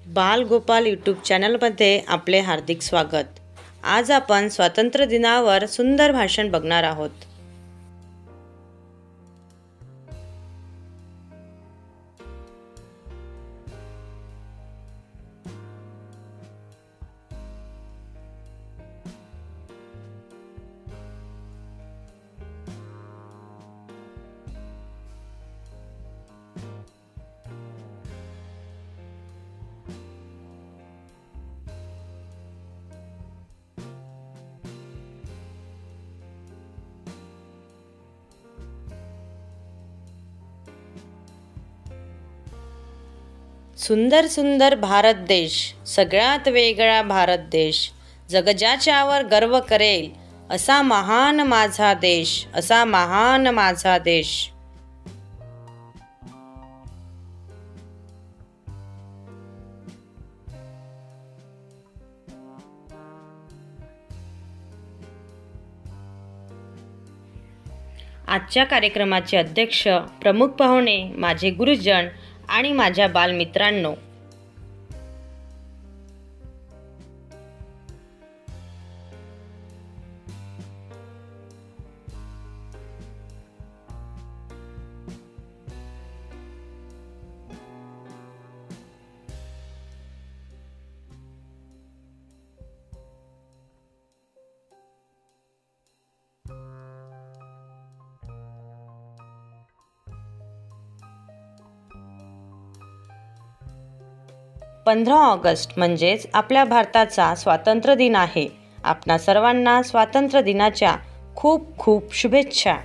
बाल गोपाल यूट्यूब चॅनलमध्ये आपले हार्दिक स्वागत। आज आपण स्वातंत्र्य दिनावर सुंदर भाषण बघणार आहोत। सुंदर सुंदर भारत देश, सगळ्यात वेगळा भारत देश, जग ज्याच्यावर गर्व करेल, असा महान माझा देश, असा महान माझा देश। आजच्या कार्यक्रमाचे अध्यक्ष, प्रमुख पाहुणे, माझे गुरुजन आणि माझ्या बालमित्रांनो, पंधरा ऑगस्ट म्हणजेच आपल्या भारताचा स्वातंत्र्य दिन आहे। आपणा सर्वांना स्वातंत्र्य दिनाच्या खूप खूप शुभेच्छा।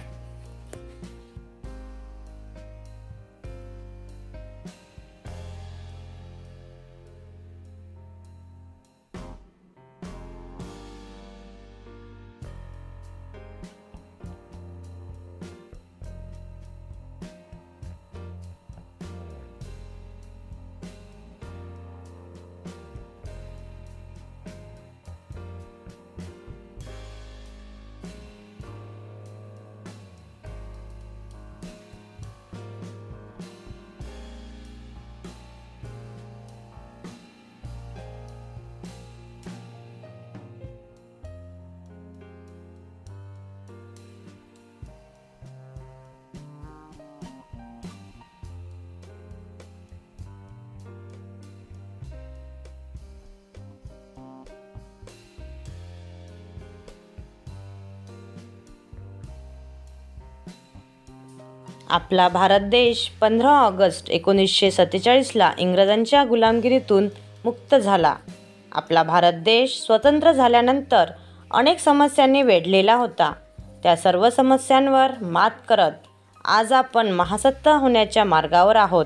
आपला भारत देश 15 ऑगस्ट 1947ला इंग्रजांच्या गुलामगिरीतून मुक्त झाला। आपला भारत देश स्वतंत्र झाल्यानंतर अनेक समस्यांनी वेढलेला होता। त्या सर्व समस्यांवर मात करत आज आपण महासत्ता होण्याच्या मार्गावर आहोत।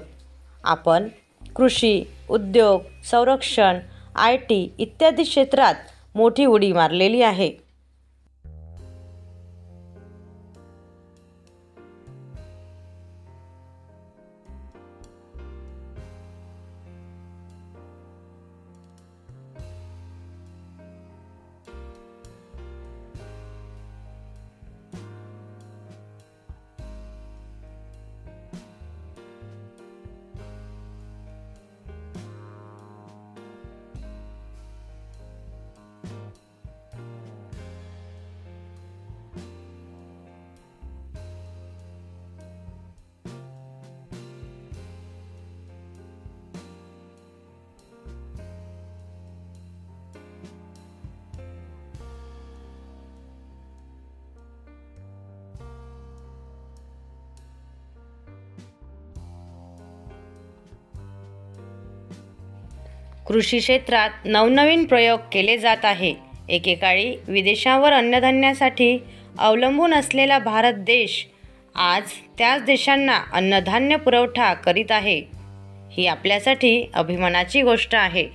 आपण कृषी, उद्योग, संरक्षण, IT इत्यादी क्षेत्रात मोठी उडी मारलेली आहे। कृषी क्षेत्रात नवनवीन प्रयोग केले जात आहे। एकेकाळी विदेशावर अन्नधान्यासाठी अवलंबून असलेला भारत देश आज त्याच देशांना अन्नधान्य पुरवठा करीत आहे। ही आपल्यासाठी अभिमानाची गोष्ट आहे।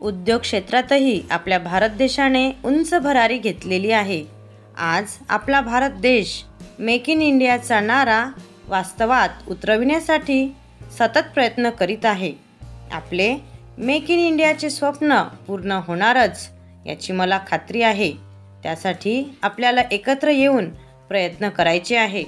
उद्योग क्षेत्रातही आपल्या भारत देशाने उंच भरारी घेतलेली आहे. आज आपला भारत देश मेक इन इंडियाचा नारा वास्तवात उतरविण्यासाठी सतत प्रयत्न करीत आहे. आपले मेक इन इंडियाचे स्वप्न पूर्ण होणारच याची मला खात्री आहे. त्यासाठी आपल्याला एकत्र येऊन प्रयत्न करायचे आहे.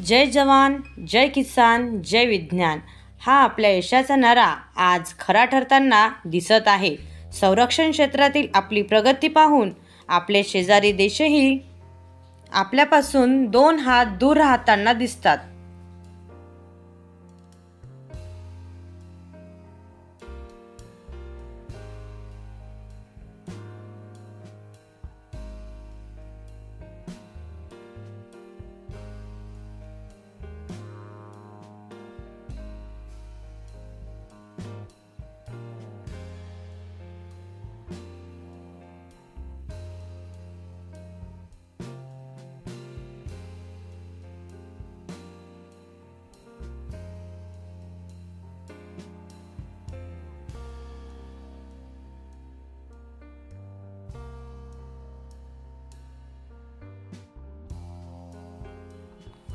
जय जवान, जय किसान, जय विज्ञान हा आपल्या यशाचा नारा आज खरा ठरताना दिसत आहे. संरक्षण क्षेत्रातील आपली प्रगती पाहून आपले शेजारी देशही आपल्यापासून 2 हात दूर राहताना दिसतात.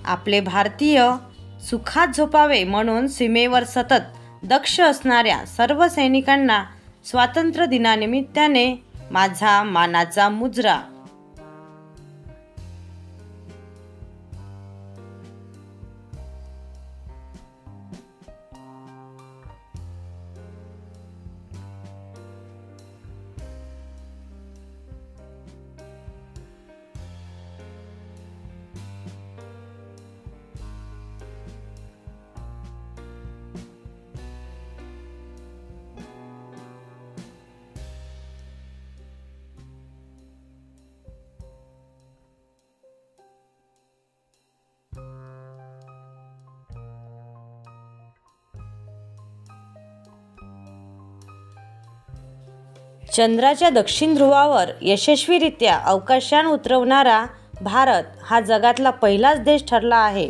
आपले भारतीय सुखात झोपावे म्हणून सीमेवर सतत दक्ष असणाऱ्या सर्व सैनिकांना स्वातंत्र्य दिनानिमित्ताने माझा मानाचा मुजरा. चंद्राच्या दक्षिण ध्रुवावर यशस्वीरित्या अवकाशयान उतरवणारा भारत हा जगातला पहिलाच देश ठरला आहे.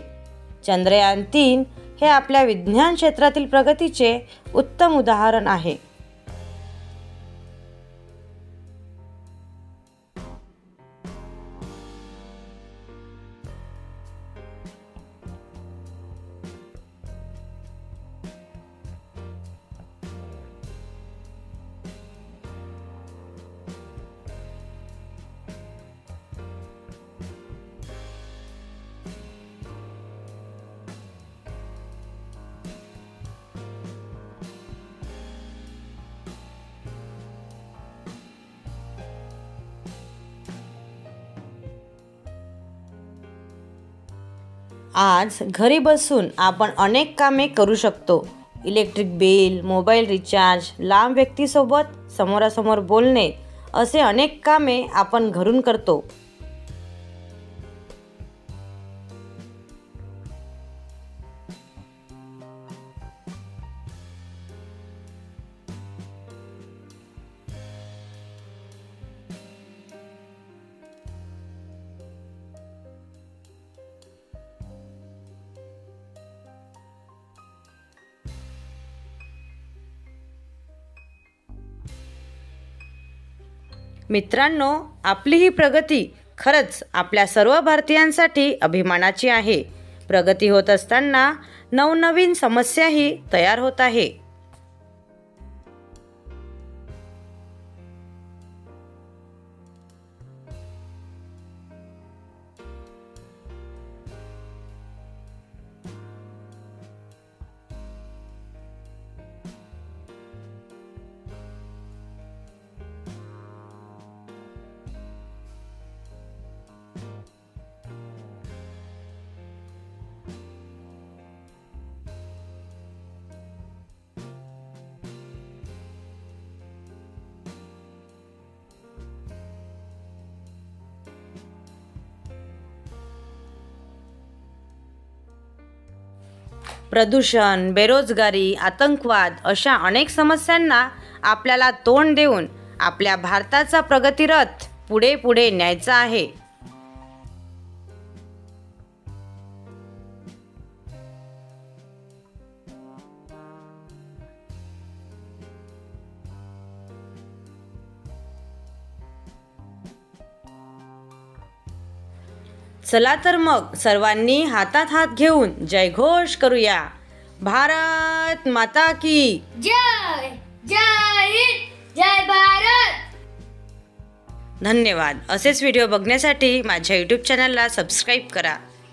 चंद्रयान-3 हे आपल्या विज्ञान क्षेत्रातील प्रगतीचे उत्तम उदाहरण आहे. आज घरी बसून आपण अनेक कामे करू शकतो. इलेक्ट्रिक बिल, मोबाईल रिचार्ज, लांब व्यक्तीसोबत समोरासमोर बोलणे असे अनेक कामे आपण घरून करतो. मित्रांनो, आपली ही प्रगती खरंच आपल्या सर्व भारतीयांसाठी अभिमानाची आहे. प्रगती होत असताना नवनवीन समस्याही तयार होत आहे. प्रदूषण, बेरोजगारी, आतंकवाद अशा अनेक समस्यांना आपल्याला तोंड देऊन आपल्या भारताचा प्रगतिरथ पुढे पुढे न्यायचा आहे. चला तर मग सर्वांनी हातात हात घेऊन जयघोष करूया. भारत माता की जय. जय हिंद, जय भारत. धन्यवाद. असेच व्हिडिओ बघण्यासाठी माझ्या यूट्यूब चॅनलला सबस्क्राईब करा.